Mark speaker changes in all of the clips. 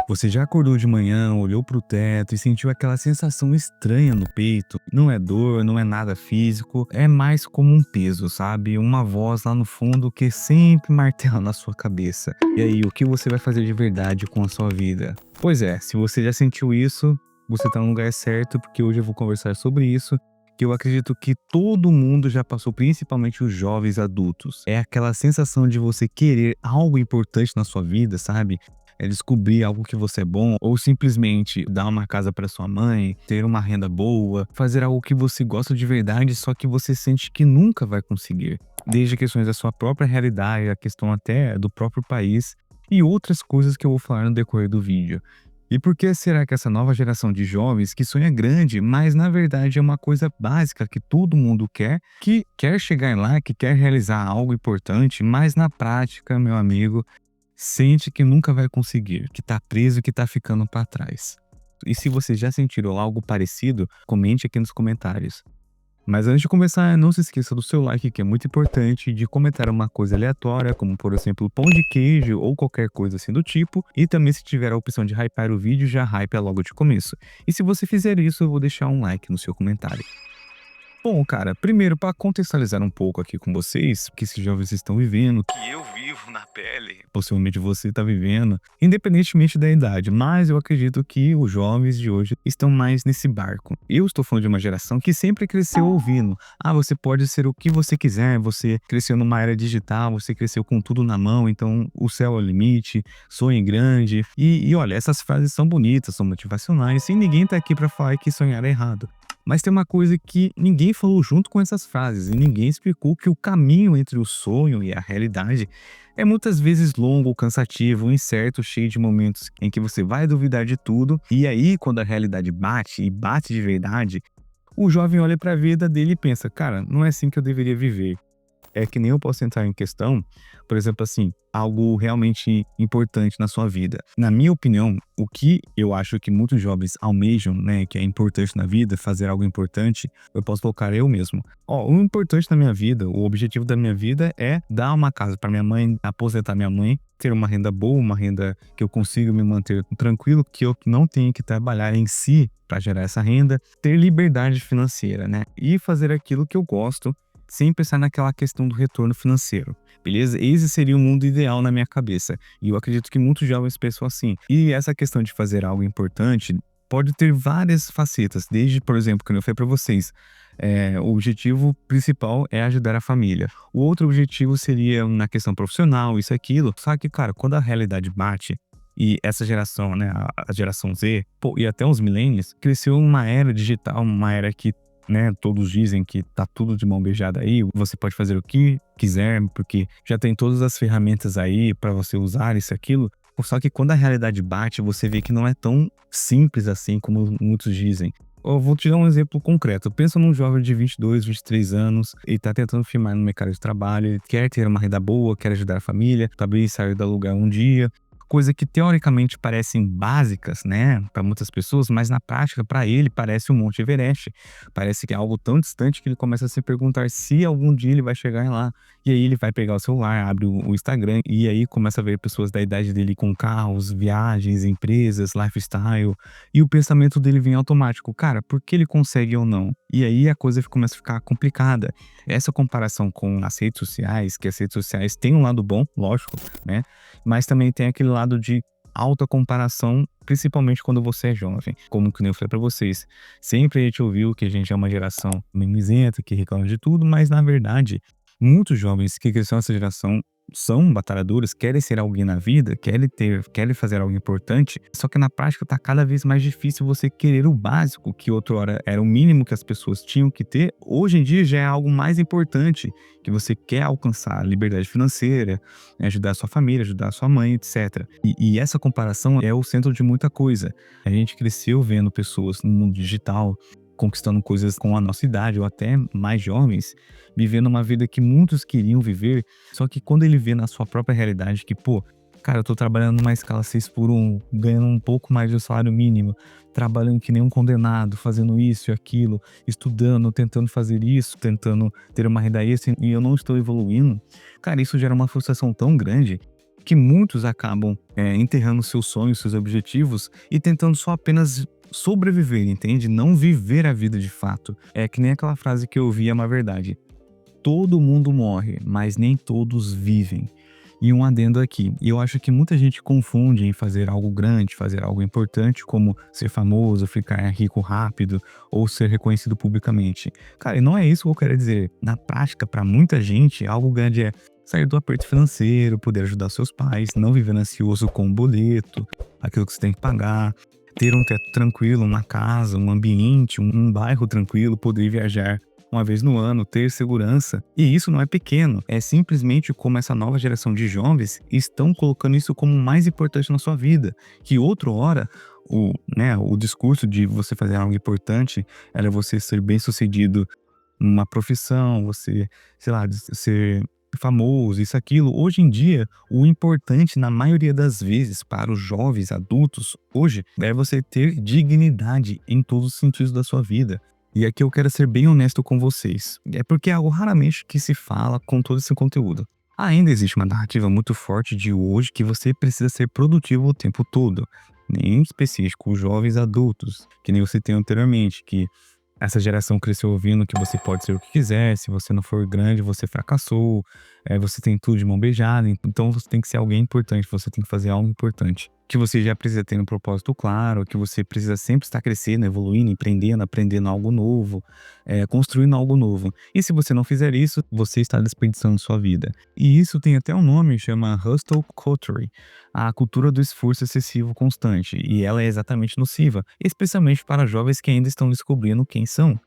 Speaker 1: Você já acordou de manhã, olhou para o teto e sentiu aquela sensação estranha no peito? Não é dor, não é nada físico, é mais como um peso, sabe? Uma voz lá no fundo que sempre martela na sua cabeça. E aí, o que você vai fazer de verdade com a sua vida? Pois é, se você já sentiu isso, você está no lugar certo, porque hoje eu vou conversar sobre isso. Que eu acredito que todo mundo já passou, principalmente os jovens adultos. É aquela sensação de você querer algo importante na sua vida, sabe? É descobrir algo que você é bom, ou simplesmente dar uma casa para sua mãe, ter uma renda boa, fazer algo que você gosta de verdade, só que você sente que nunca vai conseguir. Desde questões da sua própria realidade, a questão até do próprio país e outras coisas que eu vou falar no decorrer do vídeo. E por que será que essa nova geração de jovens que sonha grande, mas na verdade é uma coisa básica que todo mundo quer, que quer chegar lá, que quer realizar algo importante, mas na prática, meu amigo, sente que nunca vai conseguir, que tá preso e que tá ficando para trás. E se você já sentiu algo parecido, comente aqui nos comentários. Mas antes de começar, não se esqueça do seu like, que é muito importante, de comentar uma coisa aleatória, como por exemplo pão de queijo ou qualquer coisa assim do tipo, e também se tiver a opção de hypar o vídeo, já hypa logo de começo. E se você fizer isso, eu vou deixar um like no seu comentário. Bom, cara, primeiro, para contextualizar um pouco aqui com vocês, o que esses jovens estão vivendo, que eu vivo na pele, possivelmente você está vivendo, independentemente da idade, mas eu acredito que os jovens de hoje estão mais nesse barco. Eu estou falando de uma geração que sempre cresceu ouvindo: ah, você pode ser o que você quiser, você cresceu numa era digital, você cresceu com tudo na mão, então o céu é o limite, sonhe grande. E olha, essas frases são bonitas, são motivacionais, e ninguém tá aqui para falar que sonhar é errado. Mas tem uma coisa que ninguém falou junto com essas frases, e ninguém explicou que o caminho entre o sonho e a realidade é muitas vezes longo, cansativo, incerto, cheio de momentos em que você vai duvidar de tudo, e aí quando a realidade bate, e bate de verdade, o jovem olha para a vida dele e pensa: cara, não é assim que eu deveria viver. É que nem eu posso entrar em questão, por exemplo, assim, algo realmente importante na sua vida. Na minha opinião, o que eu acho que muitos jovens almejam, né, que é importante na vida, fazer algo importante, eu posso colocar eu mesmo. Ó, o importante na minha vida, o objetivo da minha vida é dar uma casa para minha mãe, aposentar minha mãe, ter uma renda boa, uma renda que eu consiga me manter tranquilo, que eu não tenha que trabalhar em si para gerar essa renda, ter liberdade financeira, né, e fazer aquilo que eu gosto, sem pensar naquela questão do retorno financeiro, beleza? Esse seria o mundo ideal na minha cabeça, e eu acredito que muitos jovens pensam assim. E essa questão de fazer algo importante pode ter várias facetas, desde, por exemplo, como eu falei para vocês, o objetivo principal é ajudar a família. O outro objetivo seria na questão profissional, isso e aquilo. Só que, cara, quando a realidade bate, e essa geração, né, a geração Z, pô, e até os millennials, cresceu uma era digital, uma era que, né, todos dizem que tá tudo de mão beijada aí, você pode fazer o que quiser, porque já tem todas as ferramentas aí para você usar isso e aquilo. Só que quando a realidade bate, você vê que não é tão simples assim como muitos dizem. Eu vou te dar um exemplo concreto. Pensa num jovem de 22, 23 anos, ele tá tentando firmar no mercado de trabalho, ele quer ter uma renda boa, quer ajudar a família, talvez sair do aluguel um dia. Coisa que teoricamente parecem básicas, né, para muitas pessoas, mas na prática, para ele, parece um Monte Everest. Parece que é algo tão distante que ele começa a se perguntar se algum dia ele vai chegar lá. E aí ele vai pegar o celular, abre o Instagram e aí começa a ver pessoas da idade dele com carros, viagens, empresas, lifestyle. E o pensamento dele vem automático: cara, por que ele consegue ou não? E aí a coisa começa a ficar complicada. Essa comparação com as redes sociais, que as redes sociais têm um lado bom, lógico, né? Mas também tem aquele lado de alta comparação, principalmente quando você é jovem. Como que nem eu falei pra vocês, sempre a gente ouviu que a gente é uma geração mimizenta, que reclama de tudo, mas na verdade, muitos jovens que cresceram nessa geração são batalhadores, querem ser alguém na vida, querem fazer algo importante, só que na prática tá cada vez mais difícil você querer o básico, que outrora era o mínimo que as pessoas tinham que ter, hoje em dia já é algo mais importante, que você quer alcançar liberdade financeira, ajudar a sua família, ajudar a sua mãe, etc. E essa comparação é o centro de muita coisa. A gente cresceu vendo pessoas no mundo digital conquistando coisas com a nossa idade ou até mais jovens, vivendo uma vida que muitos queriam viver, só que quando ele vê na sua própria realidade que, pô, cara, eu tô trabalhando numa escala 6 por 1, ganhando um pouco mais do salário mínimo, trabalhando que nem um condenado, fazendo isso e aquilo, estudando, tentando fazer isso, tentando ter uma renda extra e eu não estou evoluindo, cara, isso gera uma frustração tão grande que muitos acabam enterrando seus sonhos, seus objetivos e tentando só apenas sobreviver, entende? Não viver a vida de fato. É que nem aquela frase que eu ouvi, é uma verdade. Todo mundo morre, mas nem todos vivem. E um adendo aqui, eu acho que muita gente confunde em fazer algo grande, fazer algo importante, como ser famoso, ficar rico rápido ou ser reconhecido publicamente. Cara, e não é isso que eu quero dizer. Na prática, para muita gente, algo grande é sair do aperto financeiro, poder ajudar seus pais, não viver ansioso com um boleto, aquilo que você tem que pagar, ter um teto tranquilo, uma casa, um ambiente, um bairro tranquilo, poder viajar uma vez no ano, ter segurança. E isso não é pequeno, é simplesmente como essa nova geração de jovens estão colocando isso como o mais importante na sua vida. Que outra hora, o discurso de você fazer algo importante era você ser bem-sucedido numa profissão, você, sei lá, ser famoso, isso, aquilo. Hoje em dia, o importante, na maioria das vezes, para os jovens adultos, hoje, é você ter dignidade em todos os sentidos da sua vida. E aqui eu quero ser bem honesto com vocês. É porque é algo raramente que se fala com todo esse conteúdo. Ainda existe uma narrativa muito forte de hoje que você precisa ser produtivo o tempo todo. Nem específico, os jovens adultos, que nem você tem anteriormente, que essa geração cresceu ouvindo que você pode ser o que quiser, se você não for grande, você fracassou, você tem tudo de mão beijada, então você tem que ser alguém importante, você tem que fazer algo importante. Que você já precisa ter um propósito claro, que você precisa sempre estar crescendo, evoluindo, aprendendo algo novo, construindo algo novo. E se você não fizer isso, você está desperdiçando sua vida. E isso tem até um nome, chama Hustle Culture, a cultura do esforço excessivo constante. E ela é exatamente nociva, especialmente para jovens que ainda estão descobrindo quem são.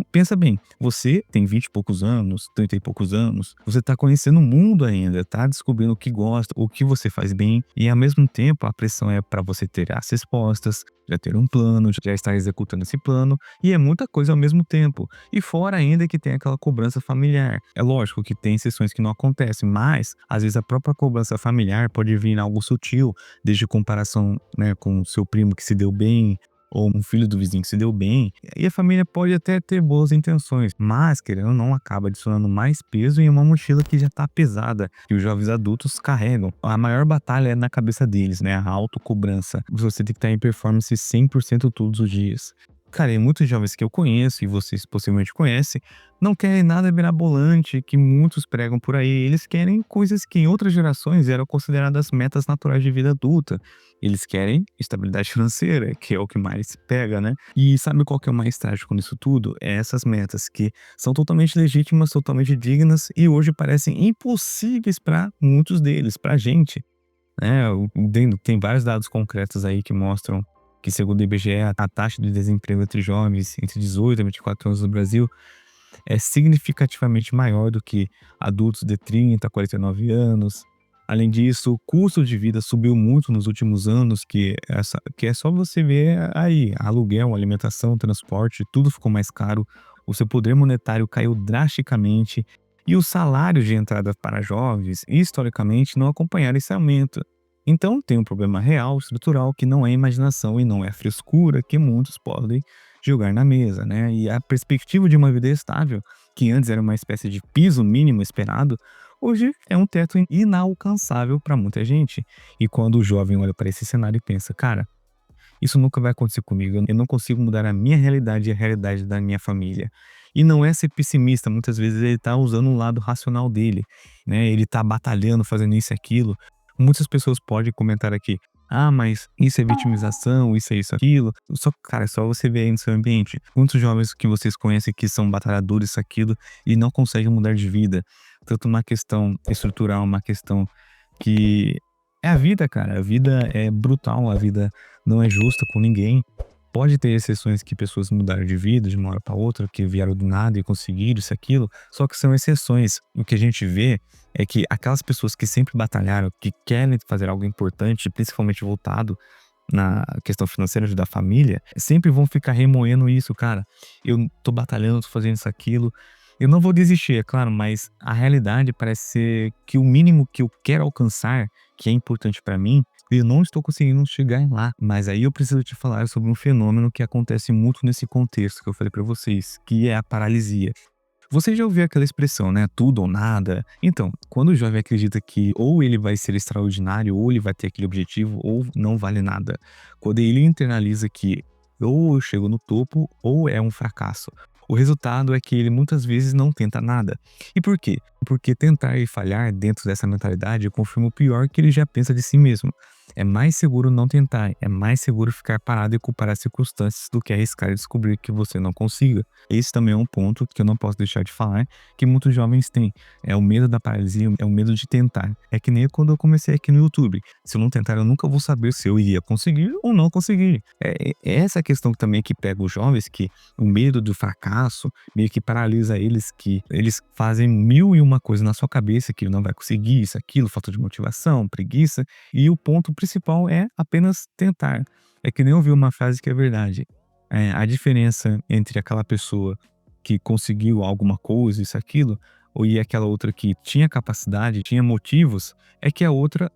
Speaker 1: Pensa bem, você tem 20 e poucos anos, 30 e poucos anos, você está conhecendo o mundo ainda, está descobrindo o que gosta, o que você faz bem, e ao mesmo tempo a pressão é para você ter as respostas, já ter um plano, já estar executando esse plano, e é muita coisa ao mesmo tempo. E fora ainda que tem aquela cobrança familiar. É lógico que tem sessões que não acontecem, mas às vezes a própria cobrança familiar pode vir em algo sutil, desde comparação, né, com o seu primo que se deu bem, ou um filho do vizinho que se deu bem, e a família pode até ter boas intenções, mas, querendo ou não, acaba adicionando mais peso em uma mochila que já tá pesada, que os jovens adultos carregam. A maior batalha é na cabeça deles, né? A autocobrança. Você tem que estar em performance 100% todos os dias. Cara, e muitos jovens que eu conheço, e vocês possivelmente conhecem, não querem nada mirabolante que muitos pregam por aí. Eles querem coisas que em outras gerações eram consideradas metas naturais de vida adulta. Eles querem estabilidade financeira, que é o que mais pega, né? E sabe qual que é o mais trágico nisso tudo? É essas metas que são totalmente legítimas, totalmente dignas e hoje parecem impossíveis para muitos deles, pra gente, né? Tem vários dados concretos aí que mostram que, segundo o IBGE, a taxa de desemprego entre jovens entre 18 e 24 anos no Brasil é significativamente maior do que adultos de 30 a 49 anos. Além disso, o custo de vida subiu muito nos últimos anos, que é só você ver aí, aluguel, alimentação, transporte, tudo ficou mais caro, o seu poder monetário caiu drasticamente e os salários de entrada para jovens, historicamente, não acompanharam esse aumento. Então, tem um problema real, estrutural, que não é imaginação e não é frescura que muitos podem jogar na mesa, né? E a perspectiva de uma vida estável, que antes era uma espécie de piso mínimo esperado, hoje é um teto inalcançável para muita gente. E quando o jovem olha para esse cenário e pensa, cara, isso nunca vai acontecer comigo, eu não consigo mudar a minha realidade e a realidade da minha família. E não é ser pessimista, muitas vezes ele tá usando o lado racional dele, né? Ele tá batalhando, fazendo isso e aquilo. Muitas pessoas podem comentar aqui, ah, mas isso é vitimização, isso é isso, aquilo. Só, cara, é só você ver aí no seu ambiente. Quantos jovens que vocês conhecem que são batalhadores, isso, aquilo, e não conseguem mudar de vida. Tanto uma questão estrutural, uma questão que é a vida, cara. A vida é brutal, a vida não é justa com ninguém. Pode ter exceções que pessoas mudaram de vida de uma hora para outra, que vieram do nada e conseguiram isso, aquilo, só que são exceções. O que a gente vê é que aquelas pessoas que sempre batalharam, que querem fazer algo importante, principalmente voltado na questão financeira, ajudar a família, sempre vão ficar remoendo isso, cara. Eu tô batalhando, tô fazendo isso, aquilo. Eu não vou desistir, é claro, mas a realidade parece ser que o mínimo que eu quero alcançar, que é importante para mim, eu não estou conseguindo chegar lá. Mas aí eu preciso te falar sobre um fenômeno que acontece muito nesse contexto que eu falei para vocês, que é a paralisia. Você já ouviu aquela expressão, né? Tudo ou nada? Então, quando o jovem acredita que ou ele vai ser extraordinário, ou ele vai ter aquele objetivo, ou não vale nada. Quando ele internaliza que ou eu chego no topo, ou é um fracasso. O resultado é que ele muitas vezes não tenta nada. E por quê? Porque tentar e falhar dentro dessa mentalidade confirma o pior que ele já pensa de si mesmo. É mais seguro não tentar, é mais seguro ficar parado e culpar as circunstâncias do que arriscar e descobrir que você não consiga. Esse também é um ponto que eu não posso deixar de falar, que muitos jovens têm. É o medo da paralisia, é o medo de tentar. É que nem quando eu comecei aqui no YouTube. Se eu não tentar, eu nunca vou saber se eu iria conseguir ou não conseguir. É essa questão também que pega os jovens, que o medo do fracasso meio que paralisa eles, que eles fazem mil e uma coisa na sua cabeça, que não vai conseguir isso, aquilo, falta de motivação, preguiça, e o ponto principal é apenas tentar. É que nem eu ouvi uma frase que é verdade. A diferença entre aquela pessoa que conseguiu alguma coisa, isso, aquilo, e aquela outra que tinha capacidade, tinha motivos, é que a outra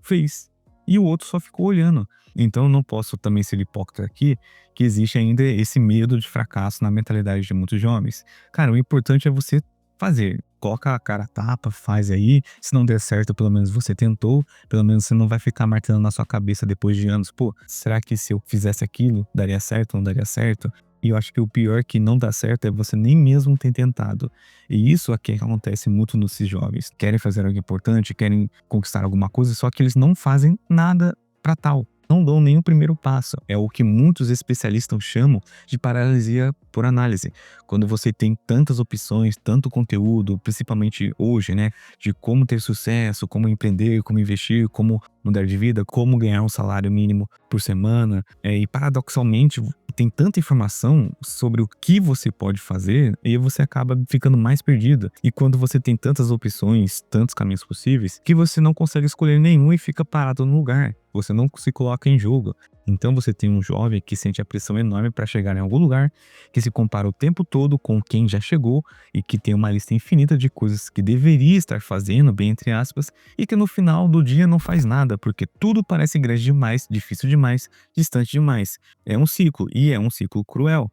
Speaker 1: fez. E o outro só ficou olhando. Então eu não posso também ser hipócrita aqui, que existe ainda esse medo de fracasso na mentalidade de muitos jovens. Cara, o importante é você fazer. Coloca a cara a tapa, faz aí. Se não der certo, pelo menos você tentou. Pelo menos você não vai ficar martelando na sua cabeça depois de anos. Pô, será que se eu fizesse aquilo, daria certo ou não daria certo? E eu acho que o pior que não dá certo é você nem mesmo ter tentado. E isso aqui acontece muito nos jovens. Querem fazer algo importante, querem conquistar alguma coisa, só que eles não fazem nada para tal. Não dão nem o primeiro passo. É o que muitos especialistas chamam de paralisia por análise. Quando você tem tantas opções, tanto conteúdo, principalmente hoje, né? De como ter sucesso, como empreender, como investir, como mudar de vida, como ganhar um salário mínimo por semana. E paradoxalmente, tem tanta informação sobre o que você pode fazer e você acaba ficando mais perdido. E quando você tem tantas opções, tantos caminhos possíveis, que você não consegue escolher nenhum e fica parado no lugar. Você não se coloca em jogo. Então você tem um jovem que sente a pressão enorme para chegar em algum lugar, que se compara o tempo todo com quem já chegou e que tem uma lista infinita de coisas que deveria estar fazendo, bem entre aspas, e que no final do dia não faz nada, porque tudo parece grande demais, difícil demais, distante demais. É um ciclo, e é um ciclo cruel.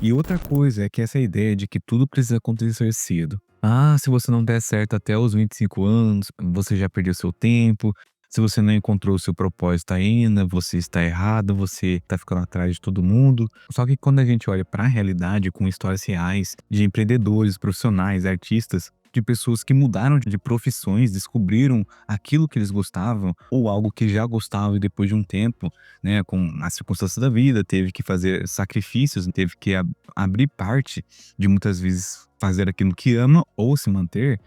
Speaker 1: E outra coisa é que essa ideia de que tudo precisa acontecer cedo. Ah, se você não der certo até os 25 anos, você já perdeu seu tempo. Se você não encontrou o seu propósito ainda, você está errado, você está ficando atrás de todo mundo. Só que quando a gente olha para a realidade com histórias reais de empreendedores, profissionais, artistas, de pessoas que mudaram de profissões, descobriram aquilo que eles gostavam ou algo que já gostavam e depois de um tempo, né, com as circunstâncias da vida, teve que fazer sacrifícios, teve que abrir parte de muitas vezes fazer aquilo que ama ou se manter.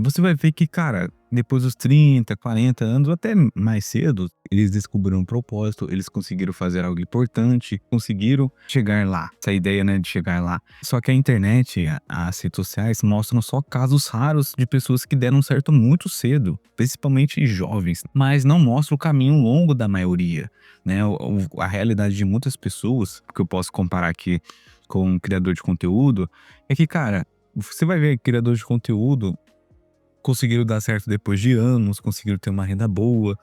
Speaker 1: Você vai ver que, cara, depois dos 30, 40 anos, ou até mais cedo, eles descobriram um propósito, eles conseguiram fazer algo importante, conseguiram chegar lá. Essa ideia, né, de chegar lá. Só que a internet, as redes sociais mostram só casos raros de pessoas que deram certo muito cedo, principalmente jovens, mas não mostra o caminho longo da maioria, né? A realidade de muitas pessoas, que eu posso comparar aqui com um criador de conteúdo, é que, cara, você vai ver criadores de conteúdo conseguiram dar certo depois de anos, conseguiram ter uma renda boa.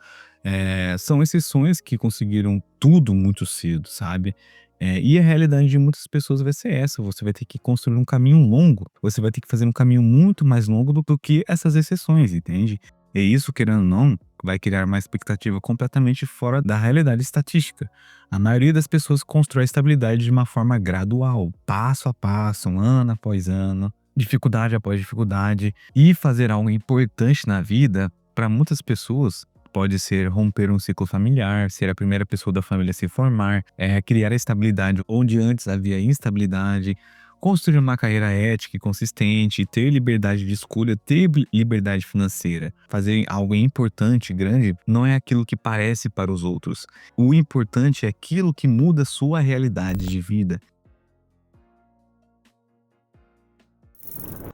Speaker 1: São exceções que conseguiram tudo muito cedo, sabe? E a realidade de muitas pessoas vai ser essa: você vai ter que construir um caminho longo, você vai ter que fazer um caminho muito mais longo do que essas exceções, entende? E isso, querendo ou não, vai criar uma expectativa completamente fora da realidade estatística. A maioria das pessoas constrói estabilidade de uma forma gradual, passo a passo, ano após ano, dificuldade após dificuldade. E fazer algo importante na vida, para muitas pessoas, pode ser romper um ciclo familiar, ser a primeira pessoa da família a se formar, criar a estabilidade onde antes havia instabilidade, construir uma carreira ética e consistente, ter liberdade de escolha, ter liberdade financeira. Fazer algo importante, grande, não é aquilo que parece para os outros. O importante é aquilo que muda a sua realidade de vida.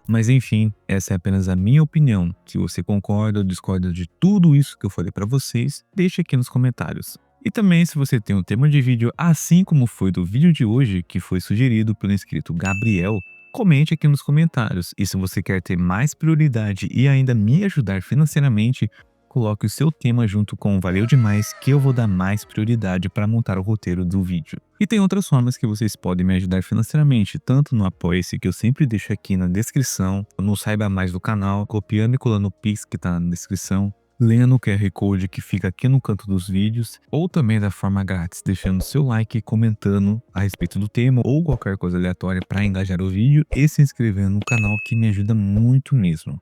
Speaker 1: Mas enfim, essa é apenas a minha opinião. Se você concorda ou discorda de tudo isso que eu falei para vocês, deixe aqui nos comentários. E também, se você tem um tema de vídeo assim como foi do vídeo de hoje, que foi sugerido pelo inscrito Gabriel, comente aqui nos comentários. E se você quer ter mais prioridade e ainda me ajudar financeiramente, coloque o seu tema junto com o Valeu Demais, que eu vou dar mais prioridade para montar o roteiro do vídeo. E tem outras formas que vocês podem me ajudar financeiramente, tanto no Apoia-se, que eu sempre deixo aqui na descrição, no Saiba Mais do canal, copiando e colando o Pix que tá na descrição, lendo o QR Code que fica aqui no canto dos vídeos, ou também da forma grátis, deixando seu like e comentando a respeito do tema ou qualquer coisa aleatória para engajar o vídeo e se inscrevendo no canal, que me ajuda muito mesmo.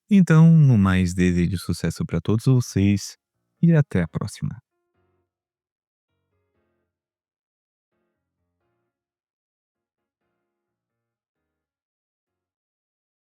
Speaker 1: Então, no mais, desejo sucesso para todos vocês e até a próxima.